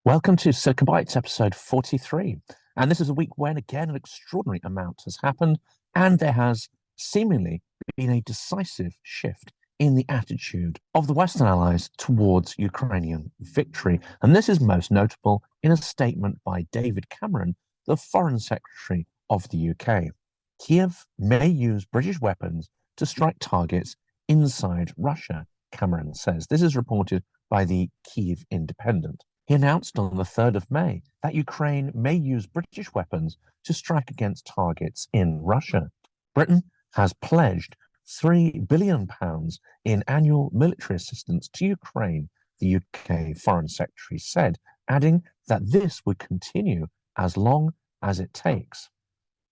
Welcome to Silicon Bytes episode 43. And this is a week when, again, an extraordinary amount has happened, and there has seemingly been a decisive shift in the attitude of the Western allies towards Ukrainian victory. And this is most notable in a statement by David Cameron, the Foreign Secretary of the UK. Kiev may use British weapons to strike targets inside Russia, Cameron says. This is reported by the KYIV Independent. He announced on the 3rd of May that Ukraine may use British weapons to strike against targets in Russia. Britain has pledged £3 billion in annual military assistance to Ukraine, the UK Foreign Secretary said, adding that this would continue as long as it takes.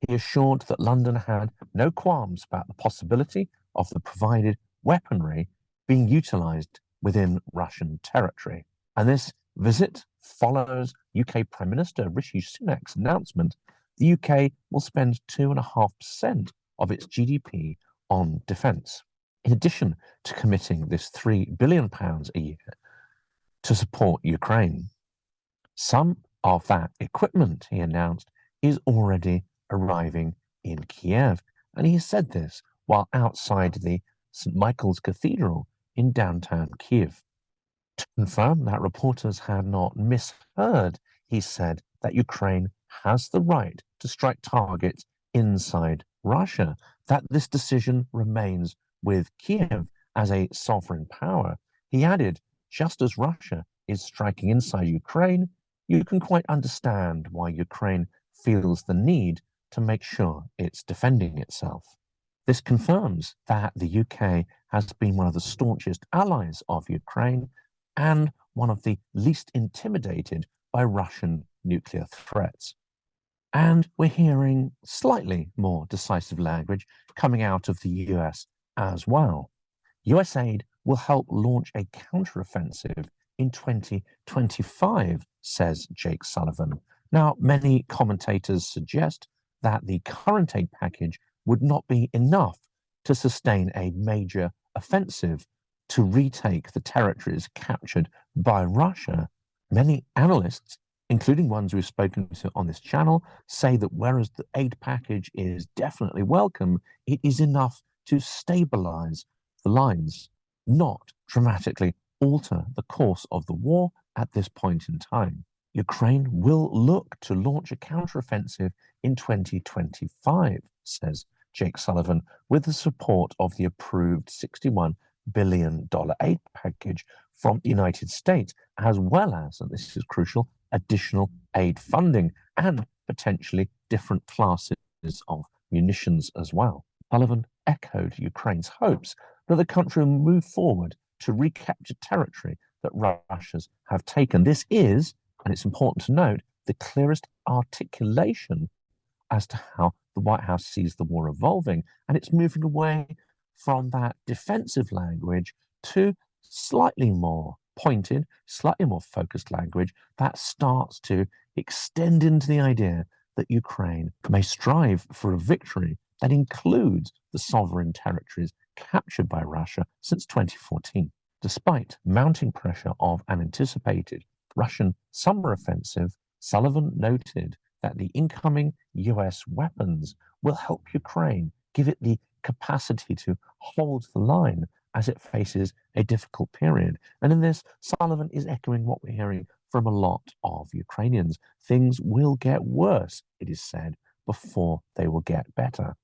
He assured that London had no qualms about the possibility of the provided weaponry being utilised within Russian territory. And this visit follows UK Prime Minister Rishi Sunak's announcement the UK will spend 2.5% of its GDP on defence, in addition to committing this £3 billion a year to support Ukraine. Some of that equipment, he announced, is already arriving in Kiev, and he said this while outside the St. Michael's Cathedral in downtown Kiev. To confirm that reporters had not misheard, he said that Ukraine has the right to strike targets inside Russia, that this decision remains with Kiev as a sovereign power. He added, just as Russia is striking inside Ukraine, you can quite understand why Ukraine feels the need to make sure it's defending itself. This confirms that the UK has been one of the staunchest allies of Ukraine and one of the least intimidated by Russian nuclear threats. And we're hearing slightly more decisive language coming out of the US as well. US aid will help launch a counteroffensive in 2025, says Jake Sullivan. Now, many commentators suggest that the current aid package would not be enough to sustain a major offensive to retake the territories captured by Russia. Many analysts, including ones we've spoken to on this channel, say that whereas the aid package is definitely welcome, it is enough to stabilize the lines, not dramatically alter the course of the war at this point in time. Ukraine will look to launch a counteroffensive in 2025, says Jake Sullivan, with the support of the approved $61 billion aid package from the United States, as well as, and this is crucial, additional aid funding and potentially different classes of munitions as well. Sullivan echoed Ukraine's hopes that the country will move forward to recapture territory that Russians have taken. This is, and it's important to note, the clearest articulation as to how the White House sees the war evolving, and it's moving away from that defensive language to slightly more pointed, slightly more focused language that starts to extend into the idea that Ukraine may strive for a victory that includes the sovereign territories captured by Russia since 2014. Despite mounting pressure of an anticipated Russian summer offensive, Sullivan noted that the incoming US weapons will help Ukraine, give it the capacity to hold the line as it faces a difficult period. And in this, Sullivan is echoing what we're hearing from a lot of Ukrainians. Things will get worse, it is said, before they will get better.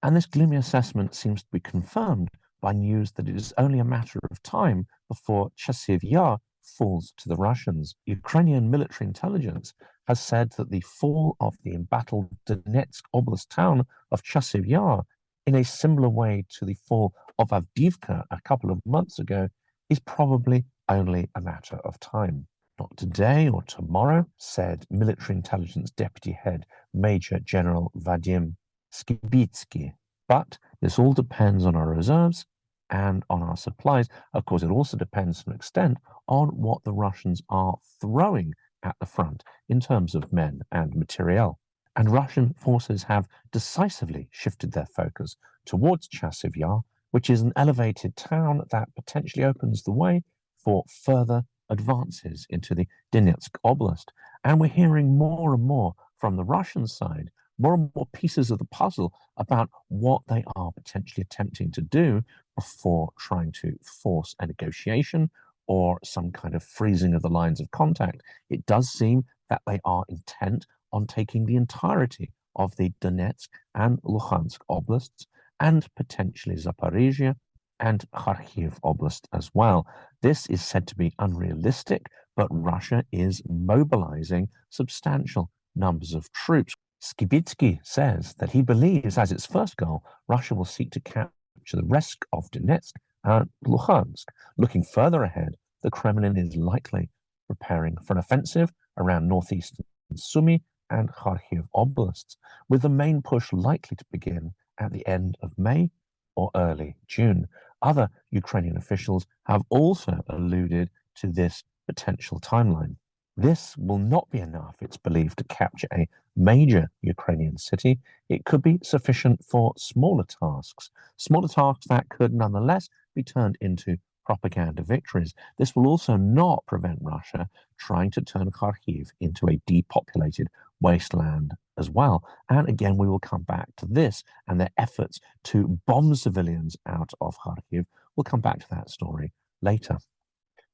And this gloomy assessment seems to be confirmed by news that it is only a matter of time before CHARITIES falls to the Russians. Ukrainian military intelligence has said that the fall of the embattled Donetsk Oblast town of CHARITIES, in a similar way to the fall of Avdiivka a couple of months ago, is probably only a matter of time. Not today or tomorrow, said military intelligence deputy head Major General Vadim Skibitsky. But this all depends on our reserves and on our supplies. Of course, it also depends to an extent on what the Russians are throwing at the front in terms of men and materiel. And Russian forces have decisively shifted their focus towards CHARITIES, which is an elevated town that potentially opens the way for further advances into the Donetsk Oblast. And we're hearing more and more from the Russian side, more and more pieces of the puzzle about what they are potentially attempting to do before trying to force a negotiation or some kind of freezing of the lines of contact. It does seem that they are intent on taking the entirety of the Donetsk and Luhansk oblasts and potentially Zaporizhia and Kharkiv Oblast as well. This is said to be unrealistic, but Russia is mobilizing substantial numbers of troops. Skibitsky says that he believes as its first goal, Russia will seek to capture the rest of Donetsk and Luhansk. Looking further ahead, the Kremlin is likely preparing for an offensive around northeastern Sumy and Kharkiv Oblasts, with the main push likely to begin at the end of May or early June. Other Ukrainian officials have also alluded to this potential timeline. This will not be enough, it's believed, to capture a major Ukrainian city. It could be sufficient for smaller tasks that could nonetheless be turned into propaganda victories. This will also not prevent Russia trying to turn Kharkiv into a depopulated wasteland as well. And again, we will come back to this and their efforts to bomb civilians out of Kharkiv. We'll come back to that story later.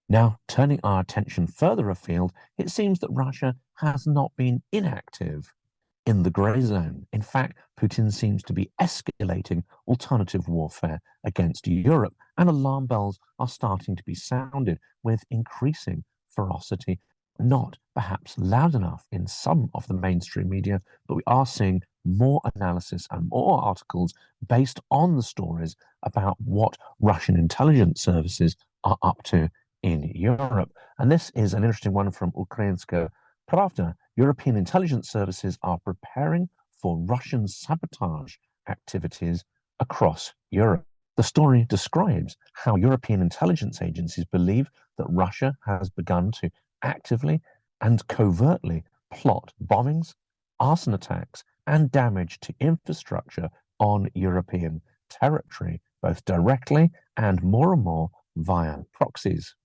Now, turning our attention further afield, it seems that Russia has not been inactive in the grey zone. In fact, Putin seems to be escalating alternative warfare against Europe, and alarm bells are starting to be sounded with increasing ferocity. Not perhaps loud enough in some of the mainstream media, but we are seeing more analysis and more articles based on the stories about what Russian intelligence services are up to in Europe. And this is an interesting one from Ukrainska Pravda. European intelligence services are preparing for Russian sabotage activities across Europe. The story describes how European intelligence agencies believe that Russia has begun to actively and covertly plot bombings, arson attacks, and damage to infrastructure on European territory, both directly and more via proxies.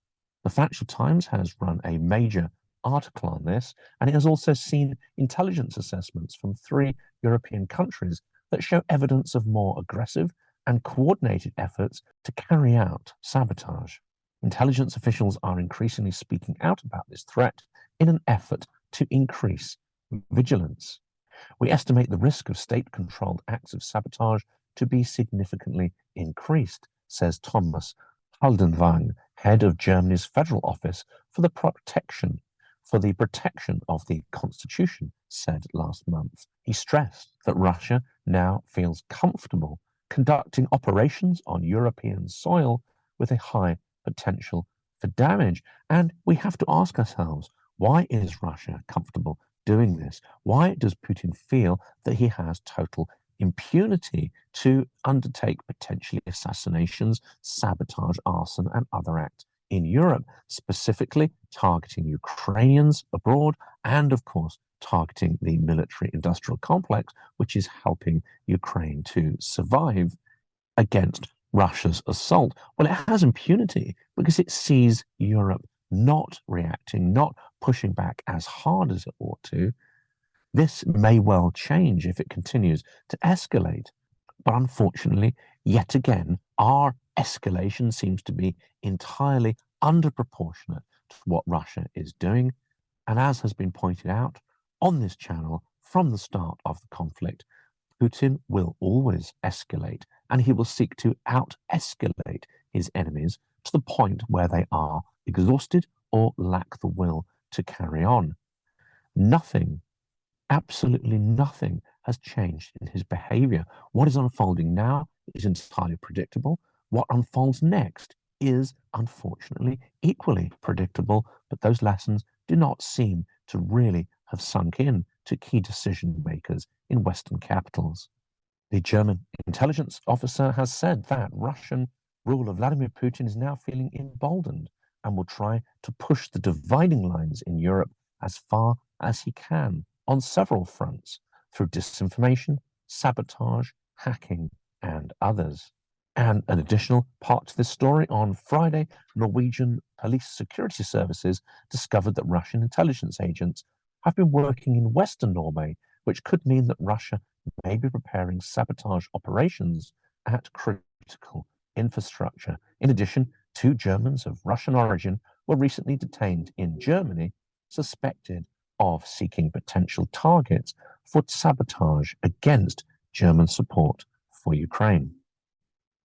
The Financial Times has run a major article on this, and it has also seen intelligence assessments from 3 European countries that show evidence of more aggressive and coordinated efforts to carry out sabotage. Intelligence officials are increasingly speaking out about this threat in an effort to increase vigilance. We estimate the risk of state-controlled acts of sabotage to be significantly increased, says Thomas Haldenwang, head of Germany's Federal Office for the Protection of the Constitution, said last month. He stressed that Russia now feels comfortable conducting operations on European soil with a high potential for damage. And we have to ask ourselves, why is Russia comfortable doing this? Why does Putin feel that he has total impunity to undertake potentially assassinations, sabotage, arson, and other acts in Europe, specifically targeting Ukrainians abroad and, of course, targeting the military-industrial complex, which is helping Ukraine to survive against Russia's assault? Well, it has impunity because it sees Europe not reacting, not pushing back as hard as it ought to. This may well change if it continues to escalate. But unfortunately, yet again, our escalation seems to be entirely underproportionate to what Russia is doing. And as has been pointed out on this channel from the start of the conflict, Putin will always escalate, and he will seek to out-escalate his enemies to the point where they are exhausted or lack the will to carry on. Nothing, absolutely nothing, has changed in his behavior. What is unfolding now is entirely predictable. What unfolds next is, unfortunately, equally predictable, but those lessons do not seem to really have sunk in to key decision makers in Western capitals. The German intelligence officer has said that Russian rule of Vladimir Putin is now feeling emboldened and will try to push the dividing lines in Europe as far as he can on several fronts through disinformation, sabotage, hacking, and others. And an additional part to this story, on Friday, Norwegian police security services discovered that Russian intelligence agents have been working in Western Norway, which could mean that Russia may be preparing sabotage operations at critical infrastructure. In addition, 2 Germans of Russian origin were recently detained in Germany, suspected of seeking potential targets for sabotage against German support for Ukraine.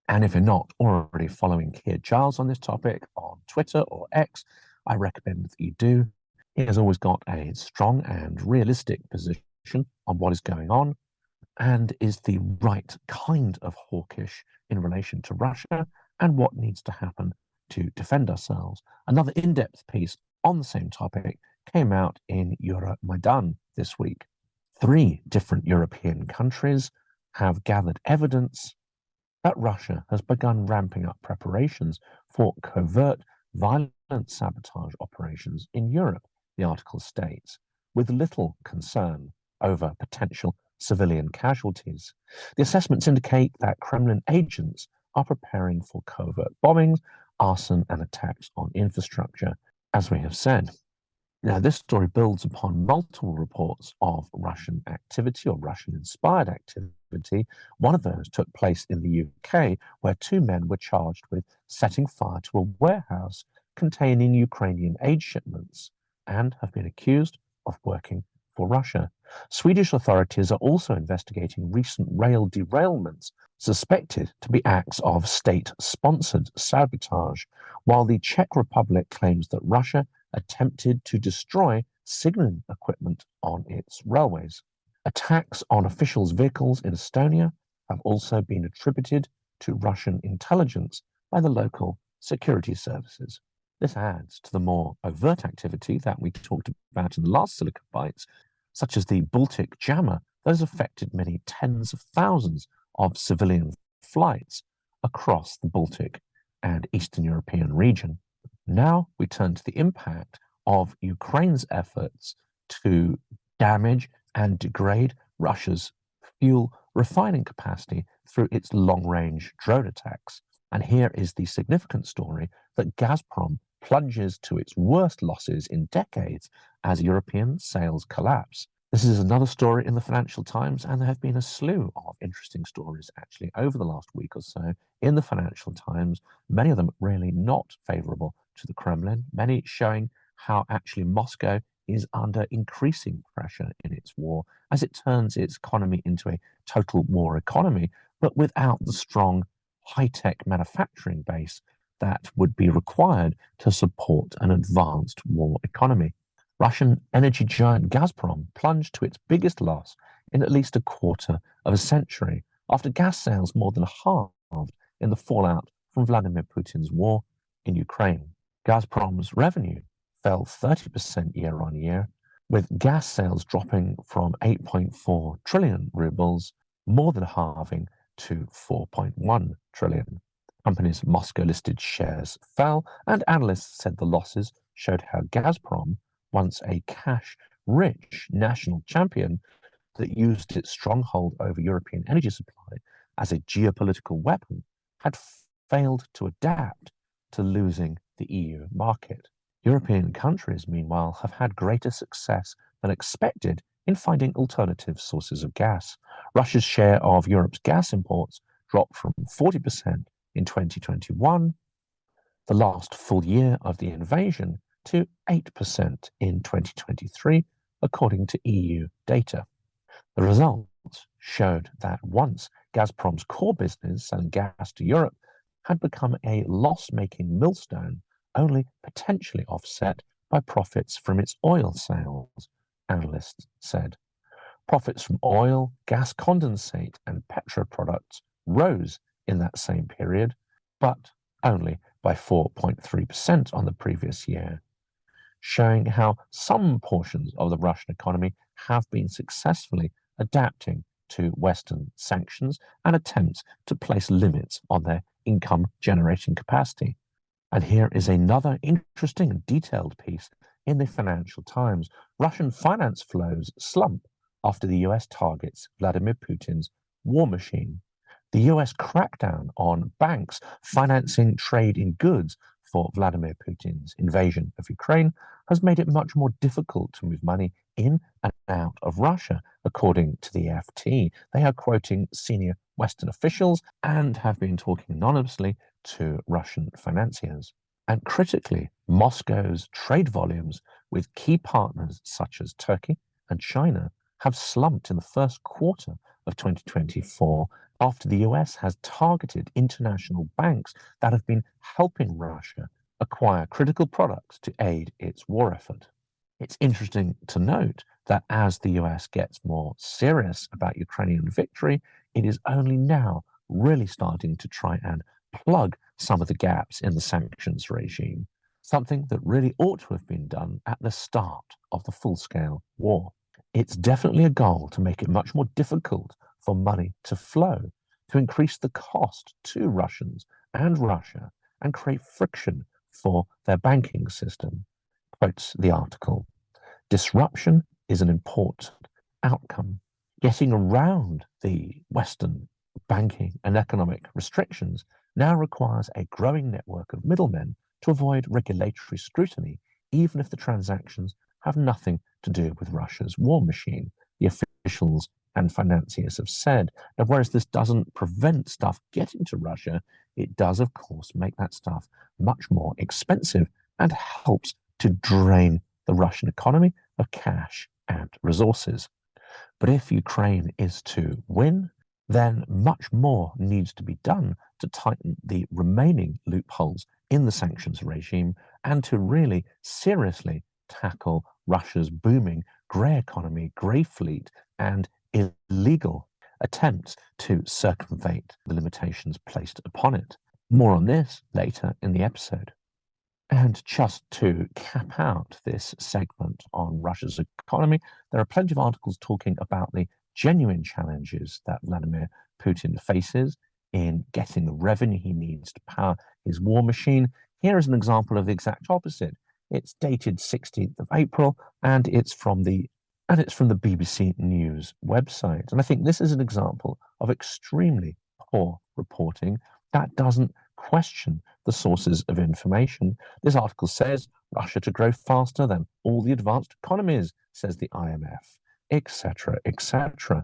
And if you're not already following Keir Giles on this topic on Twitter or X, I recommend that you do. He has always got a strong and realistic position on what is going on and is the right kind of hawkish in relation to Russia and what needs to happen to defend ourselves. Another in-depth piece on the same topic came out in Euromaidan this week. 3 different European countries have gathered evidence that Russia has begun ramping up preparations for covert violent sabotage operations in Europe, the article states, with little concern over potential civilian casualties. The assessments indicate that Kremlin agents are preparing for covert bombings, arson, and attacks on infrastructure, as we have said. Now, this story builds upon multiple reports of Russian activity or Russian-inspired activity. One of those took place in the UK, where 2 men were charged with setting fire to a warehouse containing Ukrainian aid shipments and have been accused of working for Russia. Swedish authorities are also investigating recent rail derailments suspected to be acts of state-sponsored sabotage, while the Czech Republic claims that Russia attempted to destroy signaling equipment on its railways. Attacks on officials' vehicles in Estonia have also been attributed to Russian intelligence by the local security services. This adds to the more overt activity that we talked about in the last Silicon Bites, such as the Baltic Jammer that has affected many tens of thousands of civilian flights across the Baltic and Eastern European region. Now we turn to the impact of Ukraine's efforts to damage and degrade Russia's fuel refining capacity through its long-range drone attacks. And here is the significant story that Gazprom plunges to its worst losses in decades as European sales collapse. This is another story in the Financial Times, and there have been a slew of interesting stories actually over the last week or so in the Financial Times, many of them really not favorable to the Kremlin, many showing how actually Moscow is under increasing pressure in its war as it turns its economy into a total war economy, but without the strong high-tech manufacturing base that would be required to support an advanced war economy. Russian energy giant Gazprom plunged to its biggest loss in at least a quarter of a century after gas sales more than halved in the fallout from Vladimir Putin's war in Ukraine. Gazprom's revenue fell 30% year on year, with gas sales dropping from 8.4 trillion rubles, more than halving to 4.1 trillion. Company's Moscow-listed shares fell, and analysts said the losses showed how Gazprom, once a cash-rich national champion that used its stronghold over European energy supply as a geopolitical weapon, had failed to adapt to losing the EU market. European countries, meanwhile, have had greater success than expected in finding alternative sources of gas. Russia's share of Europe's gas imports dropped from 40% in 2021, the last full year of the invasion, to 8% in 2023, according to EU data. The results showed that once Gazprom's core business, selling gas to Europe, had become a loss-making millstone, only potentially offset by profits from its oil sales, analysts said. Profits from oil, gas condensate, and petroproducts rose in that same period, but only by 4.3% on the previous year, showing how some portions of the Russian economy have been successfully adapting to Western sanctions and attempts to place limits on their income-generating capacity. And here is another interesting and detailed piece in the Financial Times. Russian finance flows slump after the US targets Vladimir Putin's war machine. The US crackdown on banks financing trade in goods for Vladimir Putin's invasion of Ukraine has made it much more difficult to move money in and out of Russia, according to the FT. They are quoting senior Western officials and have been talking anonymously to Russian financiers. And critically, Moscow's trade volumes with key partners such as Turkey and China have slumped in the first quarter of 2024 after the US has targeted international banks that have been helping Russia acquire critical products to aid its war effort. It's interesting to note that as the US gets more serious about Ukrainian victory, it is only now really starting to try and plug some of the gaps in the sanctions regime, something that really ought to have been done at the start of the full-scale war. It's definitely a goal to make it much more difficult for money to flow, to increase the cost to Russians and Russia, and create friction for their banking system, quotes the article. Disruption is an important outcome. Getting around the Western banking and economic restrictions now requires a growing network of middlemen to avoid regulatory scrutiny, even if the transactions have nothing to do with Russia's war machine, the officials and financiers have said. Now, whereas this doesn't prevent stuff getting to Russia, it does, of course, make that stuff much more expensive and helps to drain the Russian economy of cash and resources. But if Ukraine is to win, then much more needs to be done to tighten the remaining loopholes in the sanctions regime and to really seriously tackle Russia's booming grey economy, grey fleet, and illegal attempts to circumvent the limitations placed upon it. More on this later in the episode. And just to cap out this segment on Russia's economy, there are plenty of articles talking about the genuine challenges that Vladimir Putin faces in getting the revenue he needs to power his war machine. Here is an example of the exact opposite. It's dated 16th of April, and it's from the BBC News website. And I think this is an example of extremely poor reporting that doesn't question the sources of information. This article says Russia to grow faster than all the advanced economies, says the IMF, etc., etc.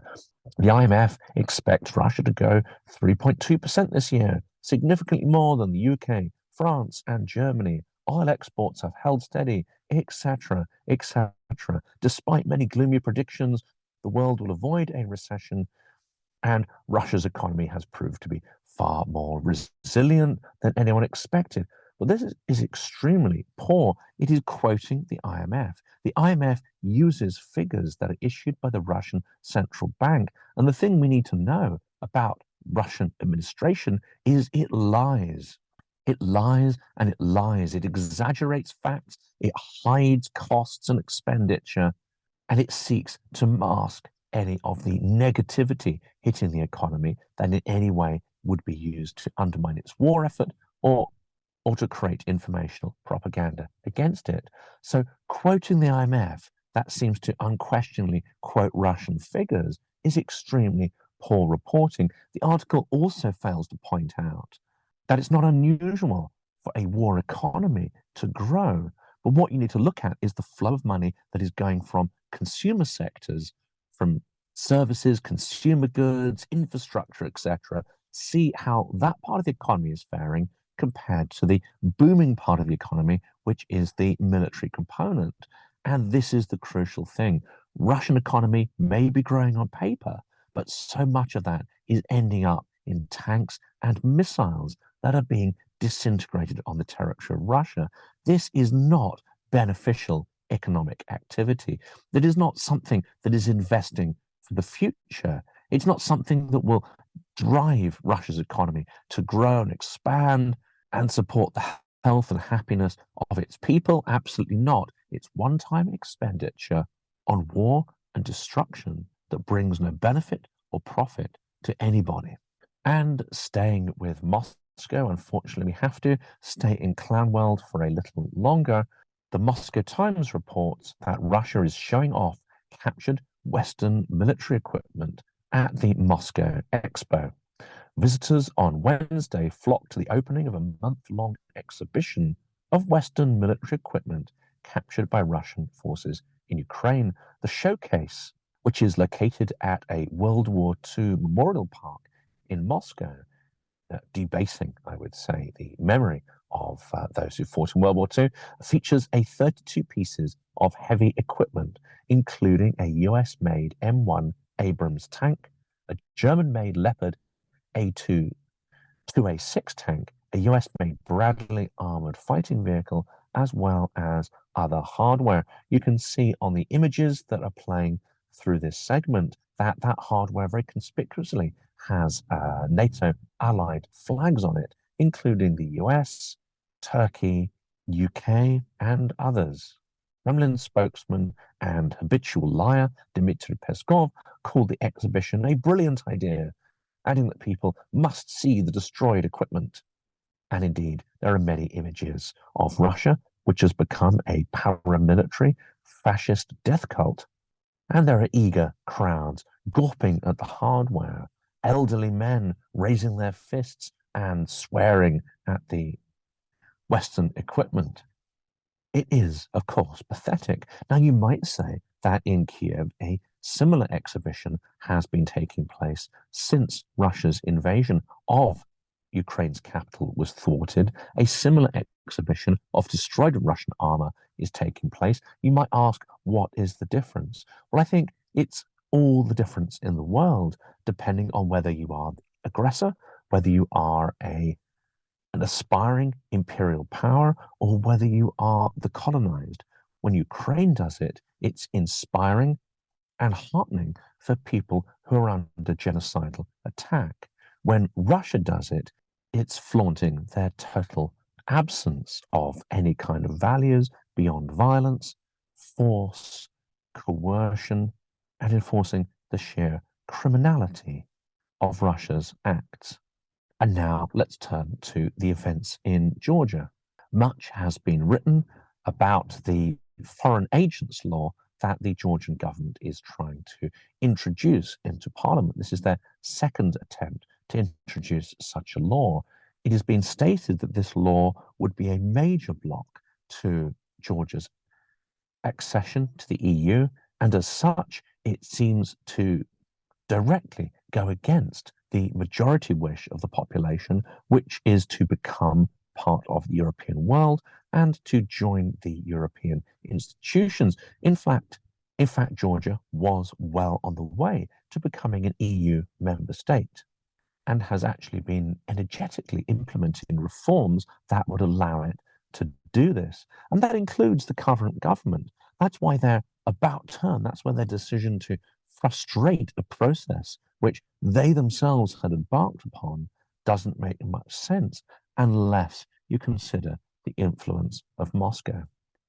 The IMF expects Russia to grow 3.2% this year, significantly more than the UK, France, and Germany. Oil exports have held steady, etc., etc. Despite many gloomy predictions, the world will avoid a recession, and Russia's economy has proved to be far more resilient than anyone expected. But this is extremely poor. It is quoting the IMF. The IMF uses figures that are issued by the Russian central bank. And the thing we need to know about Russian administration is it lies. It lies and it lies. It exaggerates facts. It hides costs and expenditure. And it seeks to mask any of the negativity hitting the economy that in any way would be used to undermine its war effort or to create informational propaganda against it. So quoting the IMF, that seems to unquestionably quote Russian figures, is extremely poor reporting. The article also fails to point out that it's not unusual for a war economy to grow. But what you need to look at is the flow of money that is going from consumer sectors, from services, consumer goods, infrastructure, etc. See how that part of the economy is faring compared to the booming part of the economy, which is the military component. And this is the crucial thing. Russian economy may be growing on paper, but so much of that is ending up in tanks and missiles that are being disintegrated on the territory of Russia. This is not beneficial economic activity. That is not something that is investing for the future. It's not something that will drive Russia's economy to grow and expand and support the health and happiness of its people. Absolutely not. It's one-time expenditure on war and destruction that brings no benefit or profit to anybody. And staying with Moscow, unfortunately, we have to stay in Clownworld for a little longer. The Moscow Times reports that Russia is showing off captured Western military equipment at the Moscow Expo. Visitors on Wednesday flocked to the opening of a month-long exhibition of Western military equipment captured by Russian forces in Ukraine. The showcase, which is located at a World War II memorial park in Moscow, debasing, I would say, the memory of those who fought in World War II, features 32 pieces of heavy equipment, including a US-made M1 Abrams tank, a German-made Leopard A2 2A6 tank, a US-made Bradley armored fighting vehicle, as well as other hardware. You can see on the images that are playing through this segment that hardware very conspicuously has NATO allied flags on it, including the US, Turkey, UK, and others. Kremlin spokesman and habitual liar Dmitry Peskov called the exhibition a brilliant idea, adding that people must see the destroyed equipment. And indeed, there are many images of Russia, which has become a paramilitary fascist death cult. And there are eager crowds gawping at the hardware, elderly men raising their fists and swearing at the Western equipment. It is, of course, pathetic. Now, you might say that in Kiev, a similar exhibition has been taking place since Russia's invasion of Ukraine's capital was thwarted. A similar exhibition of destroyed Russian armor is taking place. You might ask, what is the difference? Well, I think it's all the difference in the world, depending on whether you are the aggressor, whether you are an aspiring imperial power, or whether you are the colonized. When Ukraine does it, it's inspiring and heartening for people who are under genocidal attack. When Russia does it, it's flaunting their total absence of any kind of values beyond violence, force, coercion, and enforcing the sheer criminality of Russia's acts. And now let's turn to the events in Georgia. Much has been written about the foreign agents law that the Georgian government is trying to introduce into parliament. This is their second attempt to introduce such a law. It has been stated that this law would be a major block to Georgia's accession to the EU, and as such, it seems to directly go against the majority wish of the population, which is to become part of the European world and to join the European institutions. In fact, Georgia was well on the way to becoming an EU member state and has actually been energetically implementing reforms that would allow it to do this. And that includes the current government. That's why they're about turn. That's why their decision to frustrate a process which they themselves had embarked upon doesn't make much sense unless you consider the influence of Moscow.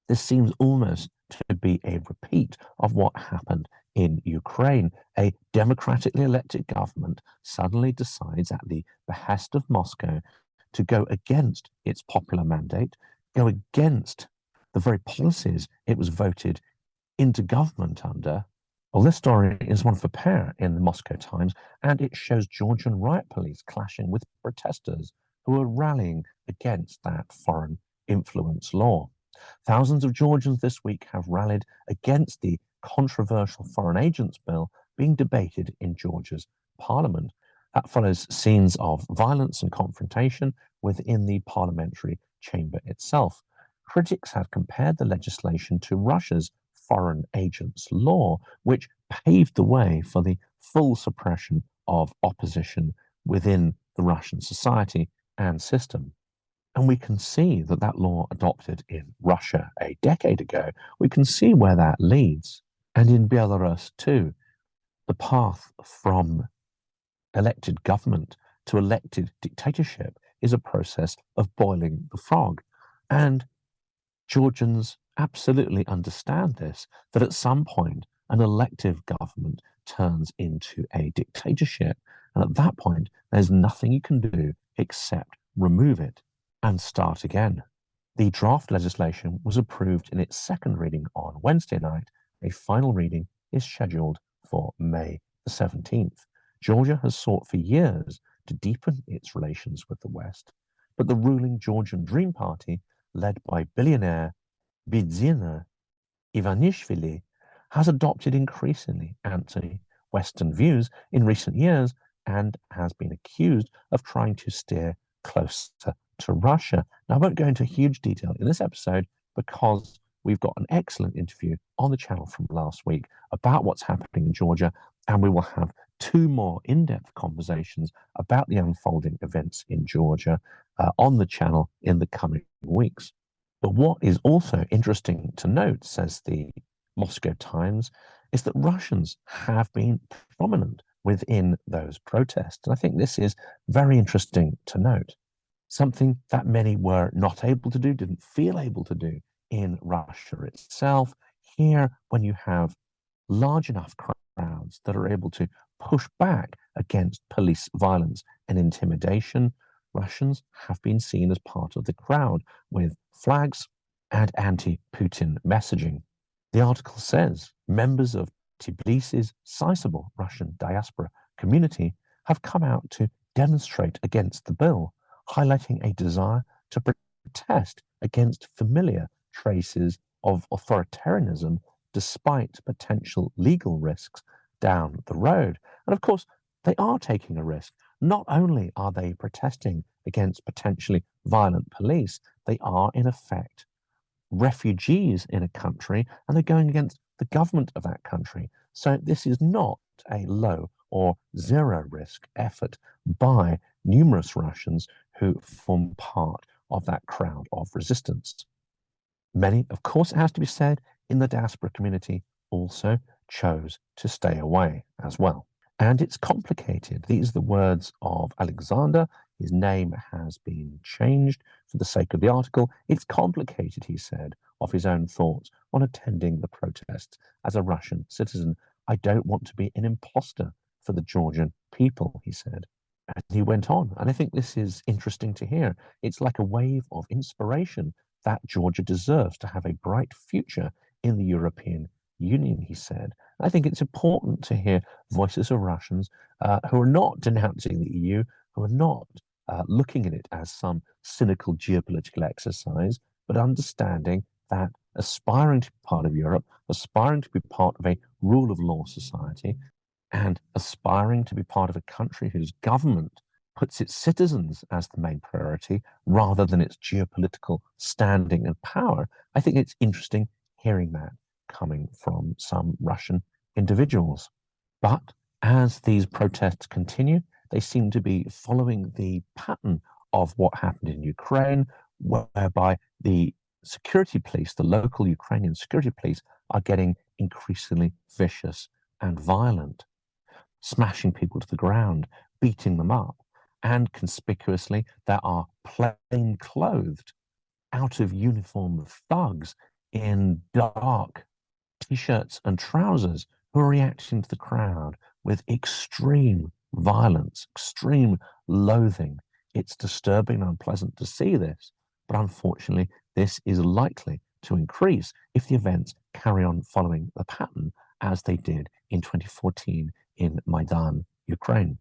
This seems almost to be a repeat of what happened in Ukraine. A democratically elected government suddenly decides at the behest of Moscow to go against its popular mandate, go against the very policies it was voted into government under. Well, this story is one for pair in the Moscow Times, and it shows Georgian riot police clashing with protesters who are rallying against that foreign influence law. Thousands of Georgians this week have rallied against the controversial foreign agents bill being debated in Georgia's parliament. That follows scenes of violence and confrontation within the parliamentary chamber itself. Critics have compared the legislation to Russia's foreign agents law, which paved the way for the full suppression of opposition within the Russian society and system. And we can see that that law adopted in Russia a decade ago, we can see where that leads. And in Belarus too, the path from elected government to elected dictatorship is a process of boiling the frog. And Georgians absolutely understand this, that at some point an elective government turns into a dictatorship. And at that point, there's nothing you can do except remove it and start again. The draft legislation was approved in its second reading on Wednesday night. A final reading is scheduled for May the 17th. Georgia has sought for years to deepen its relations with the West, but the ruling Georgian Dream Party, led by billionaire Bidzina Ivanishvili, has adopted increasingly anti-Western views in recent years and has been accused of trying to steer closer to Russia. Now, I won't go into huge detail in this episode because we've got an excellent interview on the channel from last week about what's happening in Georgia, and we will have two more in-depth conversations about the unfolding events in Georgia on the channel in the coming weeks. But what is also interesting to note, says the Moscow Times, is that Russians have been prominent within those protests. And I think this is very interesting to note. Something that many were not able to do, didn't feel able to do in Russia itself. Here, when you have large enough crowds that are able to push back against police violence and intimidation, Russians have been seen as part of the crowd with flags and anti-Putin messaging. The article says members of Tbilisi's sizable Russian diaspora community have come out to demonstrate against the bill, highlighting a desire to protest against familiar traces of authoritarianism despite potential legal risks down the road. And of course, they are taking a risk. Not only are they protesting against potentially violent police, they are in effect refugees in a country, and they're going against the government of that country. So this is not a low or zero risk effort by numerous Russians who form part of that crowd of resistance. Many, of course, it has to be said, in the diaspora community also chose to stay away as well. And it's complicated. These are the words of Alexander. His name has been changed for the sake of the article. It's complicated, he said, of his own thoughts on attending the protests as a Russian citizen. I don't want to be an imposter for the Georgian people, he said. And he went on, and I think this is interesting to hear. It's like a wave of inspiration that Georgia deserves to have a bright future in the European Union, he said. I think it's important to hear voices of Russians who are not denouncing the EU, who are not looking at it as some cynical geopolitical exercise, but understanding that aspiring to be part of Europe, aspiring to be part of a rule of law society, and aspiring to be part of a country whose government puts its citizens as the main priority rather than its geopolitical standing and power, I think it's interesting hearing that coming from some Russian individuals. But as these protests continue, they seem to be following the pattern of what happened in Ukraine, whereby the security police, the local Ukrainian security police, are getting increasingly vicious and violent, smashing people to the ground, beating them up. And conspicuously, there are plain-clothed, out-of-uniform thugs in dark t-shirts and trousers who are reacting to the crowd with extreme violence, extreme loathing. It's disturbing and unpleasant to see this, but unfortunately, this is likely to increase if the events carry on following the pattern as they did in 2014 in Maidan, Ukraine.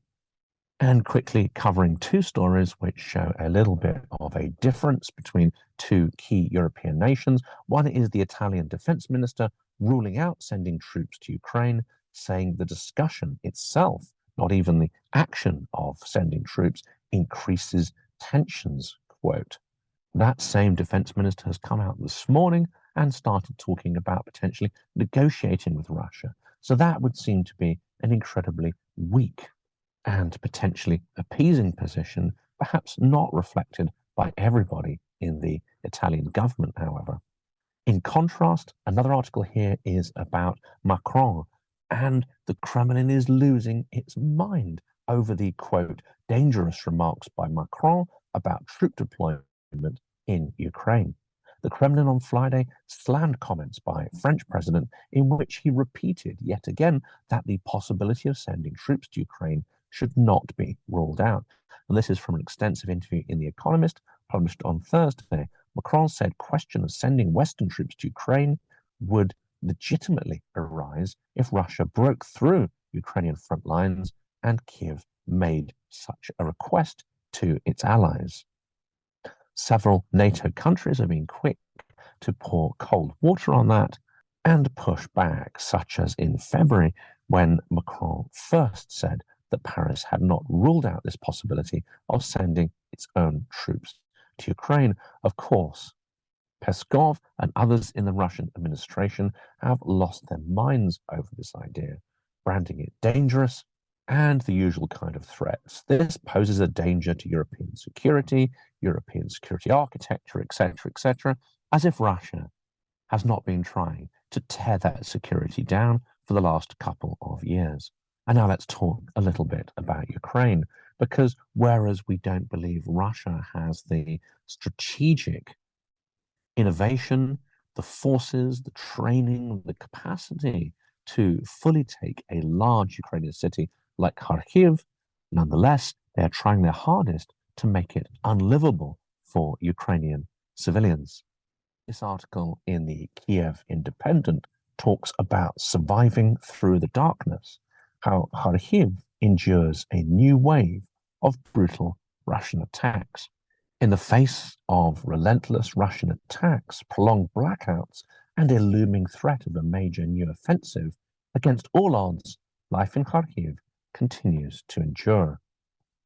And quickly covering two stories which show a little bit of a difference between two key European nations. One is the Italian defense minister ruling out sending troops to Ukraine, saying the discussion itself, not even the action of sending troops, increases tensions, quote. That same defense minister has come out this morning and started talking about potentially negotiating with Russia. So that would seem to be an incredibly weak and potentially appeasing position, perhaps not reflected by everybody in the Italian government, however. In contrast, another article here is about Macron, and the Kremlin is losing its mind over the, quote, dangerous remarks by Macron about troop deployment in Ukraine. The Kremlin on Friday slammed comments by French president in which he repeated yet again that the possibility of sending troops to Ukraine should not be ruled out. And this is from an extensive interview in The Economist published on Thursday. Macron said question of sending Western troops to Ukraine would legitimately arise if Russia broke through Ukrainian front lines and Kyiv made such a request to its allies. Several NATO countries have been quick to pour cold water on that and push back, such as in February when Macron first said that Paris had not ruled out this possibility of sending its own troops to Ukraine. Of course, Peskov and others in the Russian administration have lost their minds over this idea, branding it dangerous and the usual kind of threats. This poses a danger to European security architecture, etc., as if Russia has not been trying to tear that security down for the last couple of years. And now let's talk a little bit about Ukraine, because whereas we don't believe Russia has the strategic innovation, the forces, the training, the capacity to fully take a large Ukrainian city like Kharkiv, nonetheless, they are trying their hardest to make it unlivable for Ukrainian civilians. This article in the Kyiv Independent talks about surviving through the darkness, how Kharkiv endures a new wave of brutal Russian attacks. In the face of relentless Russian attacks, prolonged blackouts, and a looming threat of a major new offensive, against all odds, life in Kharkiv continues to endure.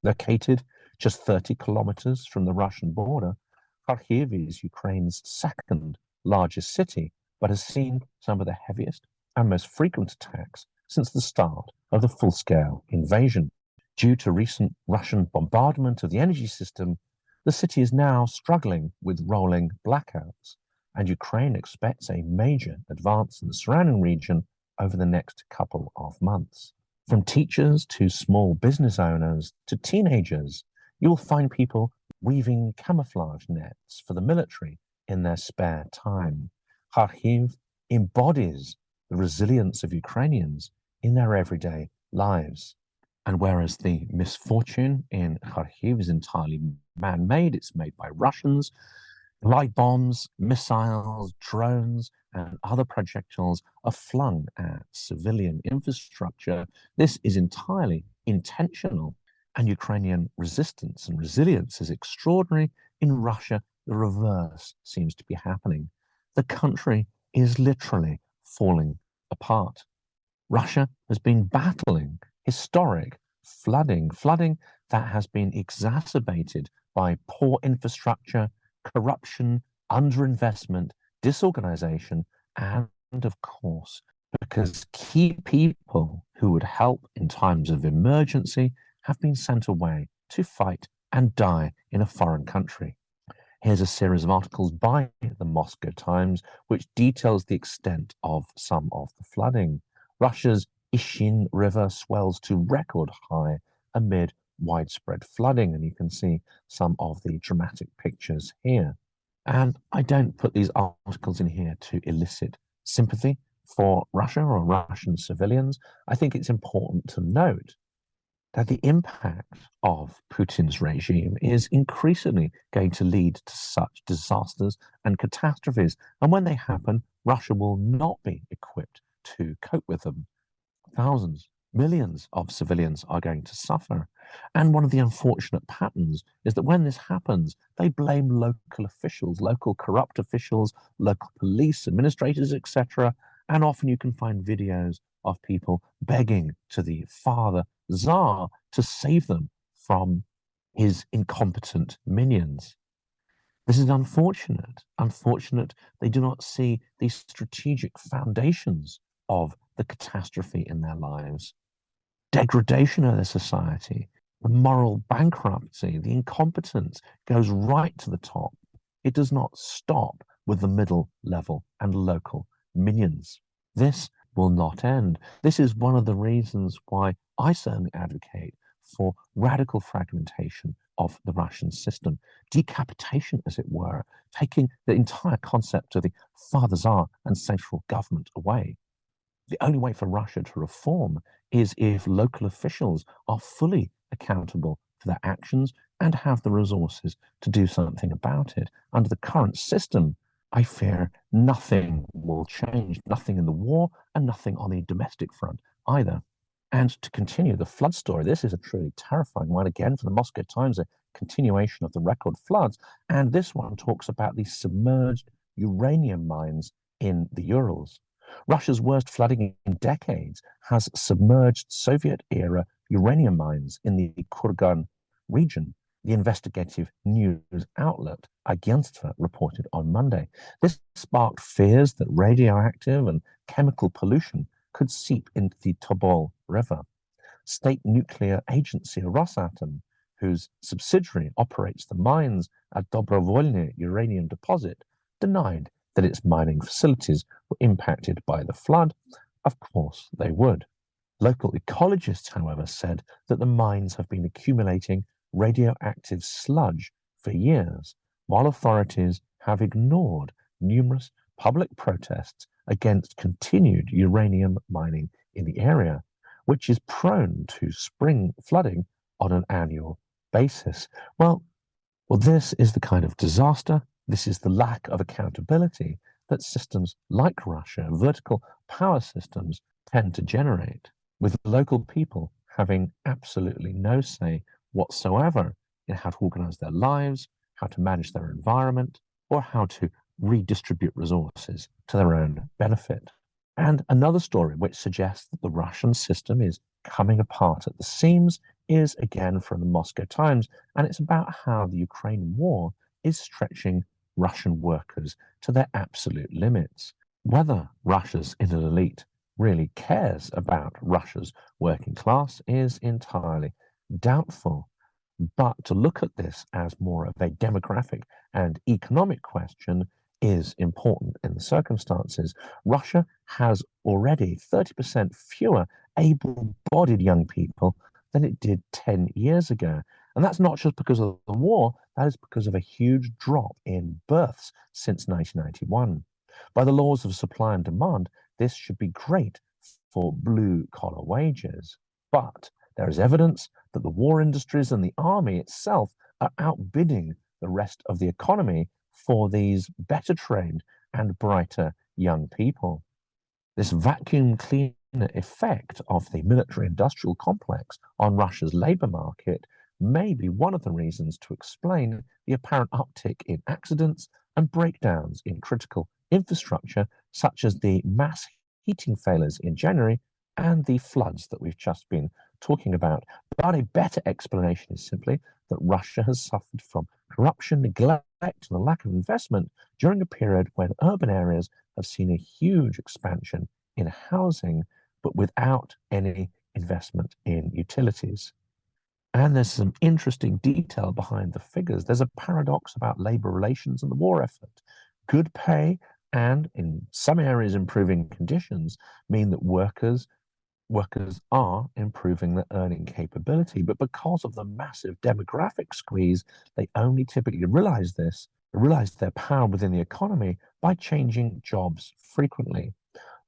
Located just 30 kilometers from the Russian border, Kharkiv is Ukraine's second largest city, but has seen some of the heaviest and most frequent attacks since the start of the full-scale invasion. Due to recent Russian bombardment of the energy system, the city is now struggling with rolling blackouts, and Ukraine expects a major advance in the surrounding region over the next couple of months. From teachers to small business owners to teenagers, you will find people weaving camouflage nets for the military in their spare time. Kharkiv embodies the resilience of Ukrainians in their everyday lives. And whereas the misfortune in Kharkiv is entirely man-made, it's made by Russians, light bombs, missiles, drones, and other projectiles are flung at civilian infrastructure. This is entirely intentional, and Ukrainian resistance and resilience is extraordinary. In Russia, the reverse seems to be happening. The country is literally falling apart. Russia has been battling historic flooding that has been exacerbated by poor infrastructure, corruption, underinvestment, disorganization, and of course, because key people who would help in times of emergency have been sent away to fight and die in a foreign country. Here's a series of articles by the Moscow Times which details the extent of some of the flooding. Russia's Ishin River swells to record high amid widespread flooding, and you can see some of the dramatic pictures here. And I don't put these articles in here to elicit sympathy for Russia or Russian civilians. I think it's important to note that the impact of Putin's regime is increasingly going to lead to such disasters and catastrophes. And when they happen, Russia will not be equipped to cope with them. Thousands, millions of civilians are going to suffer. And one of the unfortunate patterns is that when this happens, they blame local officials, local corrupt officials, local police, administrators, etc. And often you can find videos of people begging to the father Tsar to save them from his incompetent minions. This is unfortunate. Unfortunate they do not see the strategic foundations of the catastrophe in their lives. Degradation of their society, the moral bankruptcy, the incompetence goes right to the top. It does not stop with the middle level and local minions. This will not end. This is one of the reasons why I certainly advocate for radical fragmentation of the Russian system, decapitation, as it were, taking the entire concept of the Father Tsar and central government away. The only way for Russia to reform is if local officials are fully accountable for their actions and have the resources to do something about it. Under the current system, I fear nothing will change, nothing in the war and nothing on the domestic front either. And to continue the flood story, this is a truly terrifying one, again, for the Moscow Times, a continuation of the record floods. And this one talks about the submerged uranium mines in the Urals. Russia's worst flooding in decades has submerged Soviet-era uranium mines in the Kurgan region, the investigative news outlet Agentstvo reported on Monday. This sparked fears that radioactive and chemical pollution could seep into the Tobol River. State nuclear agency Rosatom, whose subsidiary operates the mines at Dobrovolny uranium deposit, denied that its mining facilities were impacted by the flood. Of course they would. Local ecologists, however, said that the mines have been accumulating radioactive sludge for years, while authorities have ignored numerous public protests against continued uranium mining in the area, which is prone to spring flooding on an annual basis. Well, this is the kind of disaster, this is the lack of accountability that systems like Russia, vertical power systems, tend to generate, with local people having absolutely no say whatsoever in how to organize their lives, how to manage their environment, or how to redistribute resources to their own benefit. And another story which suggests that the Russian system is coming apart at the seams is again from the Moscow Times, and it's about how the Ukraine war is stretching Russian workers to their absolute limits. Whether Russia's inner elite really cares about Russia's working class is entirely doubtful. But to look at this as more of a demographic and economic question is important in the circumstances. Russia has already 30% fewer able-bodied young people than it did 10 years ago. And that's not just because of the war, that is because of a huge drop in births since 1991. By the laws of supply and demand, this should be great for blue-collar wages. But there is evidence that the war industries and the army itself are outbidding the rest of the economy for these better trained and brighter young people. This vacuum cleaner effect of the military-industrial complex on Russia's labor market may be one of the reasons to explain the apparent uptick in accidents and breakdowns in critical infrastructure, such as the mass heating failures in January and the floods that we've just been talking about. But a better explanation is simply that Russia has suffered from corruption, neglect, and a lack of investment during a period when urban areas have seen a huge expansion in housing, but without any investment in utilities. And there's some interesting detail behind the figures. There's a paradox about labor relations and the war effort. Good pay and, in some areas, improving conditions mean that workers are improving their earning capability. But because of the massive demographic squeeze, they only typically realize their power within the economy by changing jobs frequently.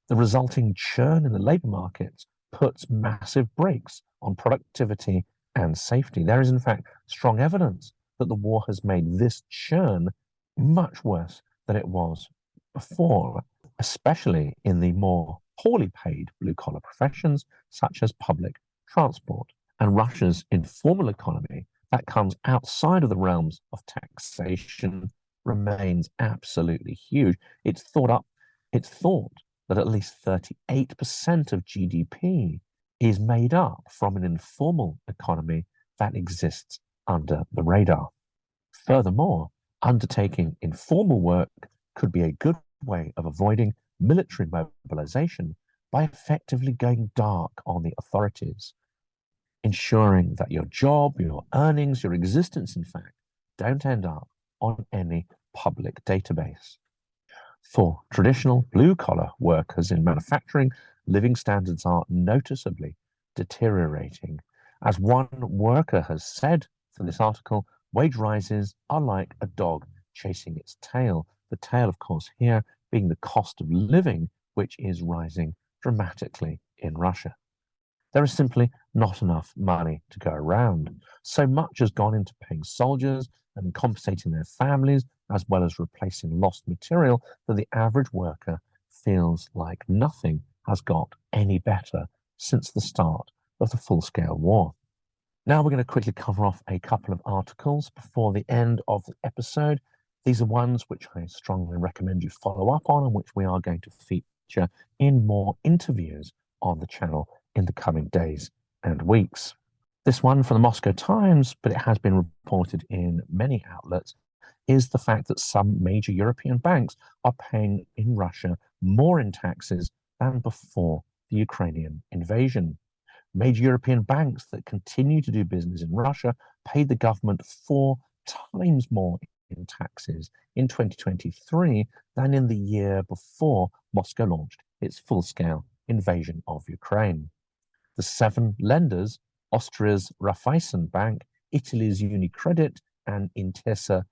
The resulting churn in the labor markets puts massive brakes on productivity and safety. There is, in fact, strong evidence that the war has made this churn much worse than it was before, especially in the more poorly paid blue-collar professions, such as public transport. And Russia's informal economy, that comes outside of the realms of taxation, remains absolutely huge. It's thought that at least 38% of GDP is made up from an informal economy that exists under the radar. Furthermore, undertaking informal work could be a good way of avoiding military mobilization by effectively going dark on the authorities, ensuring that your job, your earnings, your existence, in fact, don't end up on any public database. For traditional blue-collar workers in manufacturing, living standards are noticeably deteriorating. As one worker has said for this article, wage rises are like a dog chasing its tail. The tail, of course, here being the cost of living, which is rising dramatically in Russia. There is simply not enough money to go around. So much has gone into paying soldiers and compensating their families, as well as replacing lost material, that the average worker feels like nothing has got any better since the start of the full-scale war. Now we're going to quickly cover off a couple of articles before the end of the episode. These are ones which I strongly recommend you follow up on and which we are going to feature in more interviews on the channel in the coming days and weeks. This one from the Moscow Times, but it has been reported in many outlets, is the fact that some major European banks are paying in Russia more in taxes than before the Ukrainian invasion. Major European banks that continue to do business in Russia paid the government 4 times more in taxes in 2023 than in the year before Moscow launched its full-scale invasion of Ukraine. The 7 lenders, Austria's Raiffeisen Bank, Italy's UniCredit and Intesa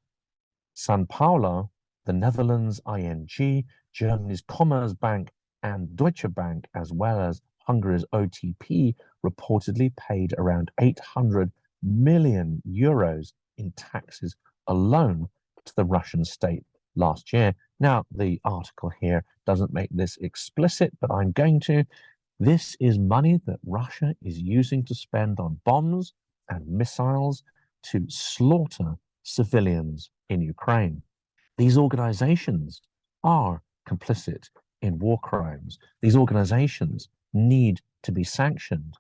Sanpaolo, the Netherlands' ING, Germany's Commerzbank and Deutsche Bank, as well as Hungary's OTP, reportedly paid around 800 million euros in taxes alone to the Russian state last year. Now, the article here doesn't make this explicit, but I'm going to. This is money that Russia is using to spend on bombs and missiles to slaughter civilians in Ukraine. These organizations are complicit in war crimes. These organizations need to be sanctioned.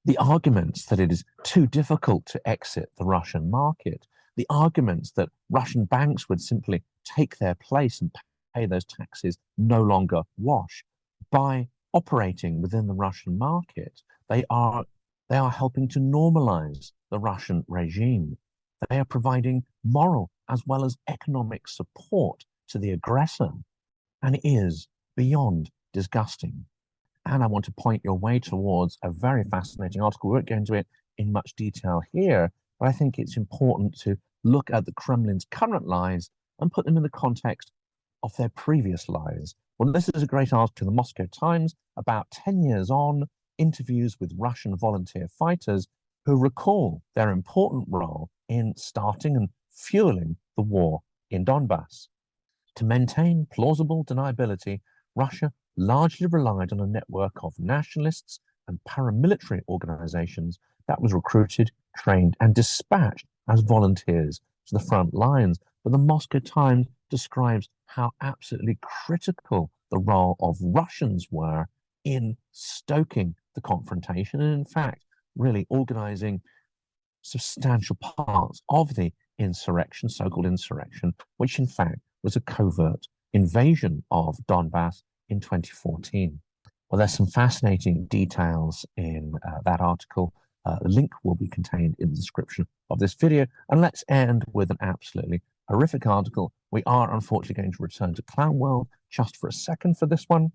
The arguments that it is too difficult to exit the Russian market, the arguments that Russian banks would simply take their place and pay those taxes no longer wash. By operating within the Russian market, they are helping to normalize the Russian regime. They are providing moral as well as economic support to the aggressor, and it is beyond disgusting. And I want to point your way towards a very fascinating article. We won't go into it in much detail here, but I think it's important to look at the Kremlin's current lies and put them in the context of their previous lies. Well, this is a great article in the Moscow Times about 10 years on, interviews with Russian volunteer fighters who recall their important role in starting and fueling the war in Donbass. To maintain plausible deniability, Russia largely relied on a network of nationalists and paramilitary organizations that was recruited, trained, and dispatched as volunteers to the front lines. But the Moscow Times describes how absolutely critical the role of Russians were in stoking the confrontation and, in fact, really organizing substantial parts of the insurrection, so-called insurrection, which in fact was a covert invasion of Donbass in 2014. Well, there's some fascinating details in that article. The link will be contained in the description of this video. And let's end with an absolutely horrific article. We are unfortunately going to return to Clown World just for a second for this one,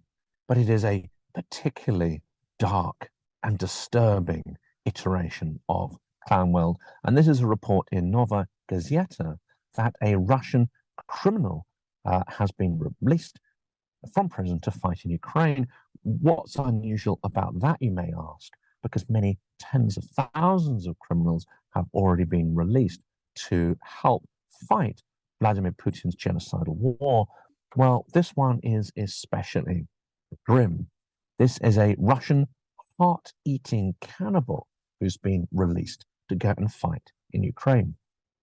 but it is a particularly dark and disturbing iteration of Clown World. And this is a report in Nova Gazeta that a Russian criminal has been released from prison to fight in Ukraine. What's unusual about that, you may ask? Because many tens of thousands of criminals have already been released to help fight Vladimir Putin's genocidal war. Well, this one is especially grim. This is a Russian heart-eating cannibal who's been released to go and fight in Ukraine.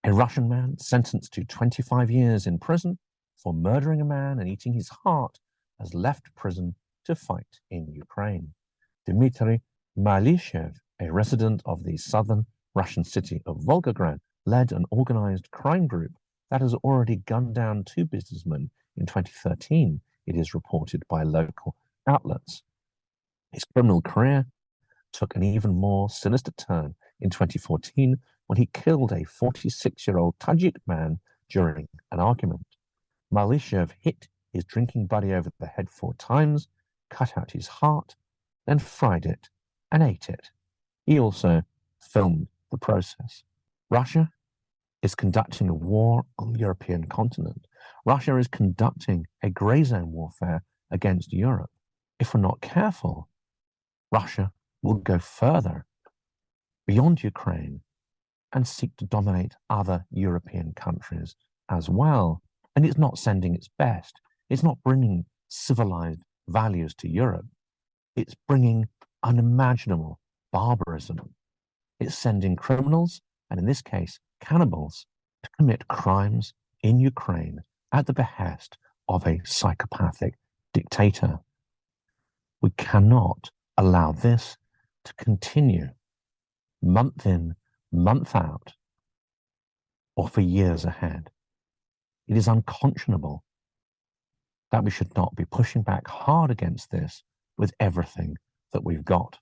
A Russian man sentenced to 25 years in prison for murdering a man and eating his heart has left prison to fight in Ukraine. Dmitry Malyshev, a resident of the southern Russian city of Volgograd, led an organized crime group that has already gunned down 2 businessmen in 2013, it is reported by local outlets. His criminal career took an even more sinister turn in 2014 when he killed a 46-year-old Tajik man during an argument. Malyshev hit his drinking buddy over the head 4 times, cut out his heart, then fried it and ate it. He also filmed the process. Russia is conducting a war on the European continent. Russia is conducting a grey zone warfare against Europe. If we're not careful, Russia will go further beyond Ukraine and seek to dominate other European countries as well. And it's not sending its best. It's not bringing civilized values to Europe. It's bringing unimaginable barbarism. It's sending criminals, and in this case, cannibals, to commit crimes in Ukraine at the behest of a psychopathic dictator. We cannot allow this to continue month in, month out, or for years ahead. It is unconscionable that we should not be pushing back hard against this with everything that we've got.